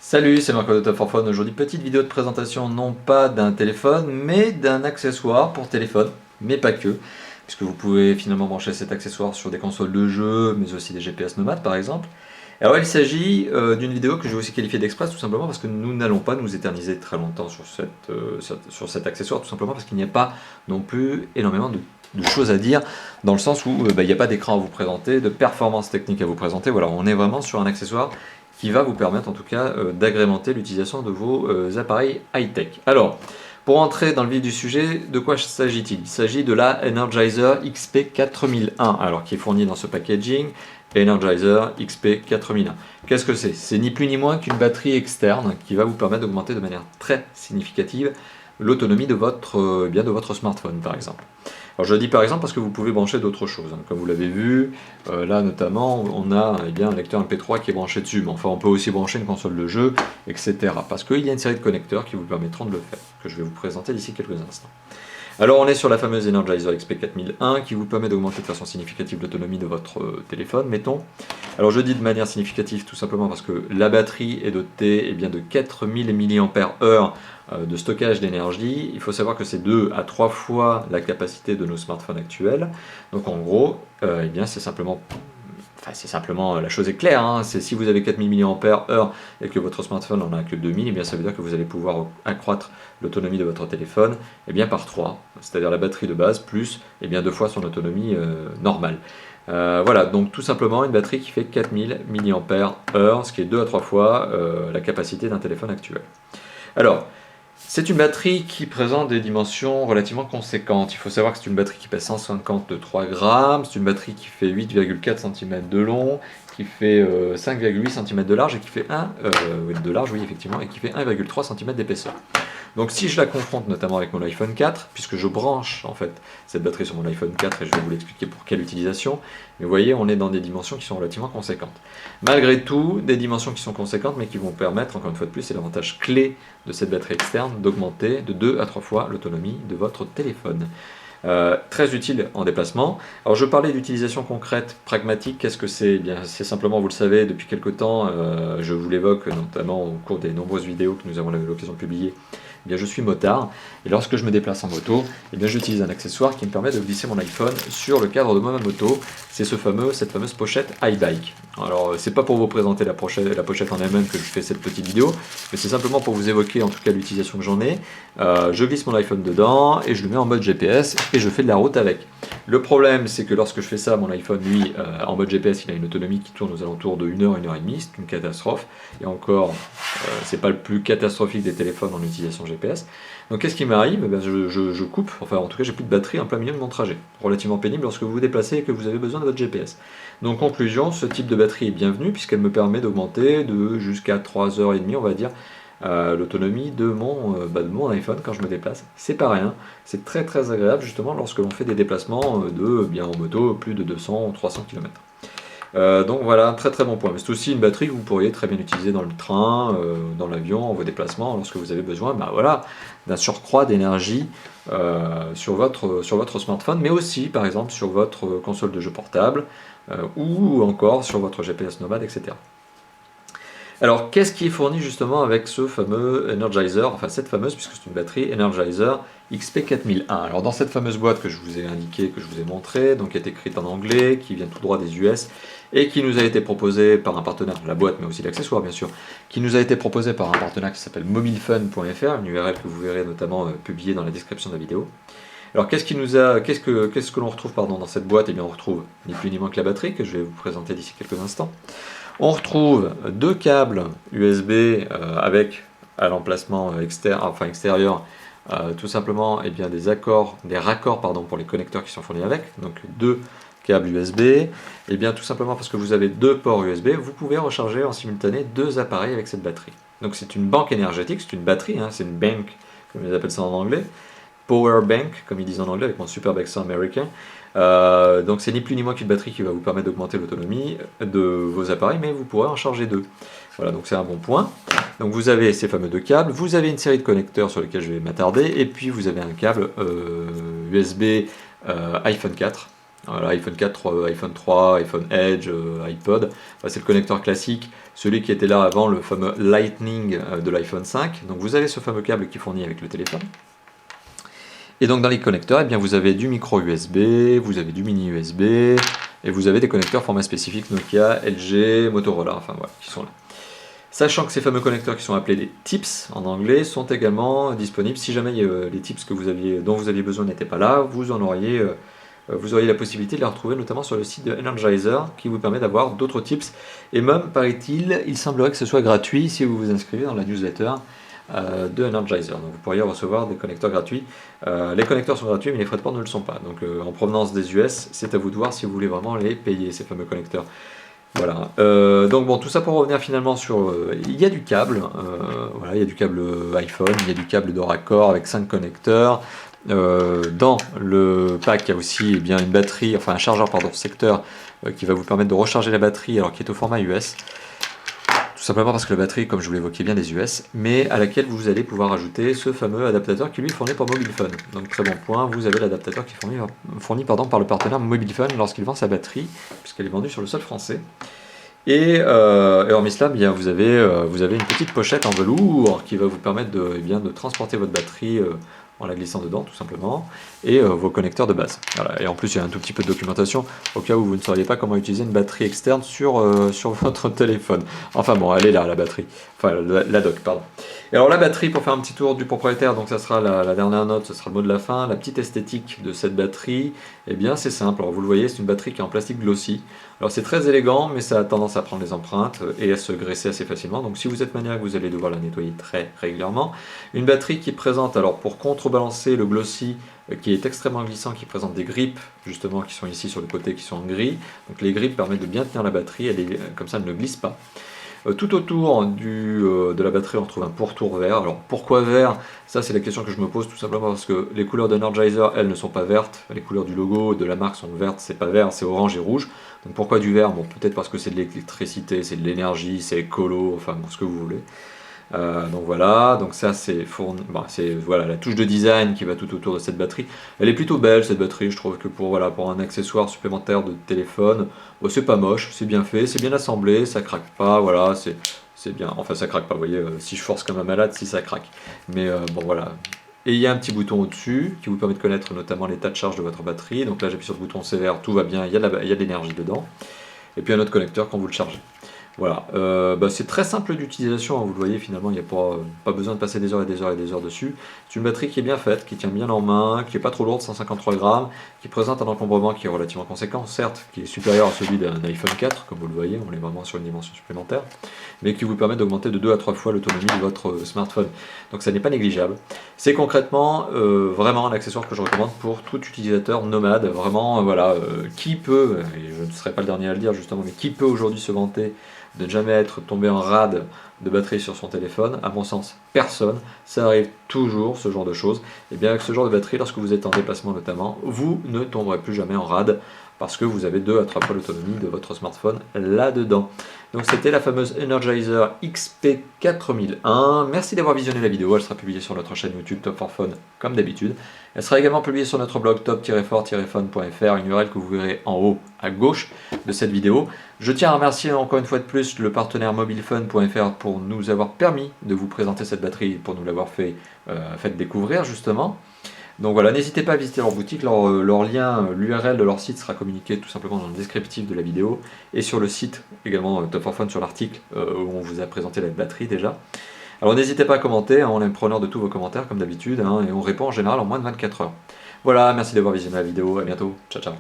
Salut, c'est Marco de Top for Phone. Aujourd'hui, petite vidéo de présentation non pas d'un téléphone, mais d'un accessoire pour téléphone, mais pas que, puisque vous pouvez finalement brancher cet accessoire sur des consoles de jeux, mais aussi des GPS nomades par exemple. Alors il s'agit d'une vidéo que je vais aussi qualifier d'express tout simplement parce que nous n'allons pas nous éterniser très longtemps sur cet accessoire, tout simplement parce qu'il n'y a pas non plus énormément de choses à dire, dans le sens où il n'y a pas d'écran à vous présenter, de performance technique à vous présenter. Voilà, on est vraiment sur un accessoire qui va vous permettre en tout cas d'agrémenter l'utilisation de vos appareils high-tech. Alors, pour entrer dans le vif du sujet, de quoi s'agit-il? Il s'agit de la Energizer XP4001, alors qui est fournie dans ce packaging, Energizer XP4001. Qu'est-ce que c'est? C'est ni plus ni moins qu'une batterie externe qui va vous permettre d'augmenter de manière très significative l'autonomie de votre smartphone par exemple. Alors je dis par exemple parce que vous pouvez brancher d'autres choses, hein. Comme vous l'avez vu, là notamment on a un lecteur MP3 qui est branché dessus, mais enfin on peut aussi brancher une console de jeu, etc. Parce qu'il y a une série de connecteurs qui vous permettront de le faire, que je vais vous présenter d'ici quelques instants. Alors on est sur la fameuse Energizer XP4001 qui vous permet d'augmenter de façon significative l'autonomie de votre téléphone, mettons. Alors je dis de manière significative tout simplement parce que la batterie est dotée de 4000 mAh de stockage d'énergie. Il faut savoir que c'est 2 à 3 fois la capacité de nos smartphones actuels. Donc en gros, c'est simplement... la chose est claire, hein. C'est si vous avez 4000 mAh et que votre smartphone n'en a que 2000, ça veut dire que vous allez pouvoir accroître l'autonomie de votre téléphone par 3, c'est-à-dire la batterie de base plus 2 fois son autonomie normale. Voilà, donc tout simplement une batterie qui fait 4000 mAh, ce qui est 2 à 3 fois la capacité d'un téléphone actuel. Alors, c'est une batterie qui présente des dimensions relativement conséquentes. Il faut savoir que c'est une batterie qui pèse 153 grammes, c'est une batterie qui fait 8,4 cm de long, qui fait 5,8 cm de large et qui fait 1,3 cm d'épaisseur. Donc si je la confronte notamment avec mon iPhone 4, puisque je branche en fait cette batterie sur mon iPhone 4 et je vais vous l'expliquer pour quelle utilisation, mais vous voyez on est dans des dimensions qui sont relativement conséquentes. Malgré tout, des dimensions qui sont conséquentes mais qui vont permettre, encore une fois de plus, c'est l'avantage clé de cette batterie externe, d'augmenter de 2 à 3 fois l'autonomie de votre téléphone. Très utile en déplacement. Alors je parlais d'utilisation concrète, pragmatique, qu'est-ce que c'est? C'est simplement, vous le savez, depuis quelques temps, je vous l'évoque notamment au cours des nombreuses vidéos que nous avons eu l'occasion de publier, je suis motard, et lorsque je me déplace en moto, j'utilise un accessoire qui me permet de glisser mon iPhone sur le cadre de ma moto, c'est cette fameuse pochette iBike. Alors c'est pas pour vous présenter la pochette en elle-même que je fais cette petite vidéo, mais c'est simplement pour vous évoquer en tout cas l'utilisation que j'en ai. Je glisse mon iPhone dedans, et je le mets en mode GPS, et je fais de la route avec. Le problème c'est que lorsque je fais ça, mon iPhone lui, en mode GPS, il a une autonomie qui tourne aux alentours de 1 heure, 1 heure et demie, c'est une catastrophe, et encore, c'est pas le plus catastrophique des téléphones en utilisation GPS. Donc qu'est-ce qui m'arrive? Je coupe, enfin en tout cas j'ai plus de batterie en plein milieu de mon trajet. Relativement pénible lorsque vous vous déplacez et que vous avez besoin de votre GPS. Donc conclusion, ce type de batterie est bienvenue puisqu'elle me permet d'augmenter de jusqu'à 3h30 on va dire l'autonomie de mon iPhone quand je me déplace. C'est pas rien, c'est très très agréable justement lorsque l'on fait des déplacements en moto plus de 200 ou 300 km. Donc voilà, très très bon point. Mais c'est aussi une batterie que vous pourriez très bien utiliser dans le train, dans l'avion, en vos déplacements, lorsque vous avez besoin d'un surcroît d'énergie sur votre smartphone, mais aussi par exemple sur votre console de jeu portable, ou encore sur votre GPS nomade, etc. Alors, qu'est-ce qui est fourni justement avec ce fameux Energizer, enfin cette fameuse, puisque c'est une batterie Energizer XP4001. Alors dans cette fameuse boîte que je vous ai indiquée, que je vous ai montrée, donc qui est écrite en anglais, qui vient tout droit des US, et qui nous a été proposée par un partenaire, la boîte mais aussi l'accessoire bien sûr, qui nous a été proposée par un partenaire qui s'appelle mobilefun.fr, une URL que vous verrez notamment publiée dans la description de la vidéo. Alors qu'est-ce que l'on retrouve dans cette boîte? On retrouve ni plus ni moins que la batterie, que je vais vous présenter d'ici quelques instants. On retrouve 2 câbles USB avec à l'emplacement extérieur tout simplement des raccords pour les connecteurs qui sont fournis avec, donc 2 câbles USB, tout simplement parce que vous avez 2 ports USB, vous pouvez recharger en simultané 2 appareils avec cette batterie. Donc c'est une banque énergétique, c'est une batterie, hein, c'est une bank comme ils appellent ça en anglais, power bank comme ils disent en anglais avec mon superbe accent américain. Donc c'est ni plus ni moins qu'une batterie qui va vous permettre d'augmenter l'autonomie de vos appareils, mais vous pourrez en charger 2. Voilà, donc c'est un bon point. Donc vous avez ces fameux 2 câbles, vous avez une série de connecteurs sur lesquels je vais m'attarder, et puis vous avez un câble USB iPhone 4, Voilà, iPhone 4, iPhone 3, iPhone Edge, iPod. Enfin, c'est le connecteur classique, celui qui était là avant, le fameux Lightning de l'iPhone 5. Donc vous avez ce fameux câble qui fournit avec le téléphone. Et donc dans les connecteurs, eh bien, vous avez du micro USB, vous avez du mini USB, et vous avez des connecteurs format spécifique Nokia, LG, Motorola, enfin voilà, qui sont là. Sachant que ces fameux connecteurs qui sont appelés des TIPS en anglais sont également disponibles. Si jamais les TIPS dont vous aviez besoin n'étaient pas là, vous auriez la possibilité de les retrouver notamment sur le site de Energizer qui vous permet d'avoir d'autres TIPS. Et même, paraît-il, il semblerait que ce soit gratuit si vous vous inscrivez dans la newsletter de Energizer. Donc vous pourriez recevoir des connecteurs gratuits. Les connecteurs sont gratuits mais les frais de port ne le sont pas. Donc en provenance des US, c'est à vous de voir si vous voulez vraiment les payer, ces fameux connecteurs. Voilà, donc bon, tout ça pour revenir finalement sur... il y a du câble, voilà, il y a du câble iPhone, il y a du câble de raccord avec 5 connecteurs. Dans le pack, il y a aussi bien une batterie, enfin un chargeur secteur qui va vous permettre de recharger la batterie, alors qui est au format US. Tout simplement parce que la batterie, comme je vous l'évoquais, bien des US, mais à laquelle vous allez pouvoir ajouter ce fameux adaptateur qui lui est fourni par Mobilephone. Donc très bon point, vous avez l'adaptateur qui est fourni par le partenaire Mobilephone lorsqu'il vend sa batterie, puisqu'elle est vendue sur le sol français. Et hormis cela, bien, vous avez une petite pochette en velours qui va vous permettre de transporter votre batterie en la glissant dedans tout simplement, et vos connecteurs de base. Voilà. Et en plus il y a un tout petit peu de documentation au cas où vous ne sauriez pas comment utiliser une batterie externe sur votre téléphone. Enfin bon, elle est là la batterie, enfin la dock, pardon. Et alors la batterie, pour faire un petit tour du propriétaire, donc ça sera la dernière note, ce sera le mot de la fin. La petite esthétique de cette batterie, eh bien c'est simple, alors vous le voyez, c'est une batterie qui est en plastique glossy. Alors c'est très élégant, mais ça a tendance à prendre les empreintes et à se graisser assez facilement. Donc si vous êtes maniaque, vous allez devoir la nettoyer très régulièrement. Une batterie qui présente, alors pour contrebalancer le glossy, qui est extrêmement glissant, qui présente des grippes, justement, qui sont ici sur le côté, qui sont en gris. Donc les grippes permettent de bien tenir la batterie, comme ça elle ne glisse pas. Tout autour de la batterie, on retrouve un pourtour vert. Alors pourquoi vert? Ça c'est la question que je me pose, tout simplement parce que les couleurs d'Energizer, elles ne sont pas vertes. Les couleurs du logo de la marque sont vertes, c'est pas vert, c'est orange et rouge. Donc pourquoi du vert? Bon, peut-être parce que c'est de l'électricité, c'est de l'énergie, c'est écolo, enfin bon, ce que vous voulez. Donc voilà, donc ça c'est voilà, la touche de design qui va tout autour de cette batterie. Elle est plutôt belle cette batterie, je trouve que pour un accessoire supplémentaire de téléphone, c'est pas moche, c'est bien fait, c'est bien assemblé, ça craque pas, voilà, c'est bien. Enfin ça craque pas, vous voyez, si je force comme un malade, si ça craque. Mais bon voilà. Et il y a un petit bouton au-dessus qui vous permet de connaître notamment l'état de charge de votre batterie. Donc là j'appuie sur le bouton sévère, tout va bien, il y a de l'énergie dedans. Et puis un autre connecteur quand vous le chargez. Voilà, c'est très simple d'utilisation, hein, vous le voyez, finalement il n'y a pas besoin de passer des heures et des heures et des heures dessus. C'est une batterie qui est bien faite, qui tient bien en main, qui n'est pas trop lourde, 153 grammes, qui présente un encombrement qui est relativement conséquent, certes, qui est supérieur à celui d'un iPhone 4, comme vous le voyez, on est vraiment sur une dimension supplémentaire, mais qui vous permet d'augmenter de 2 à 3 fois l'autonomie de votre smartphone. Donc ça n'est pas négligeable. C'est concrètement vraiment un accessoire que je recommande pour tout utilisateur nomade, vraiment, voilà, qui peut, et je ne serai pas le dernier à le dire justement, mais qui peut aujourd'hui se vanter de ne jamais être tombé en rade de batterie sur son téléphone? À mon sens, personne. Ça arrive toujours, ce genre de choses. Et bien avec ce genre de batterie, lorsque vous êtes en déplacement notamment, vous ne tomberez plus jamais en rade parce que vous avez 2 à 3 fois l'autonomie de votre smartphone là-dedans. Donc c'était la fameuse Energizer XP4001. Merci d'avoir visionné la vidéo, elle sera publiée sur notre chaîne YouTube Top for Phone comme d'habitude. Elle sera également publiée sur notre blog top-for-phone.fr, une URL que vous verrez en haut à gauche de cette vidéo. Je tiens à remercier encore une fois de plus le partenaire mobilephone.fr pour nous avoir permis de vous présenter cette batterie, pour nous l'avoir fait découvrir justement. Donc voilà, n'hésitez pas à visiter leur boutique, leur lien, l'URL de leur site sera communiqué tout simplement dans le descriptif de la vidéo et sur le site également Top for Phone, sur l'article où on vous a présenté la batterie déjà. Alors n'hésitez pas à commenter, hein, on est preneur de tous vos commentaires comme d'habitude, hein, et on répond en général en moins de 24 heures. Voilà, merci d'avoir visionné la vidéo, à bientôt, ciao ciao.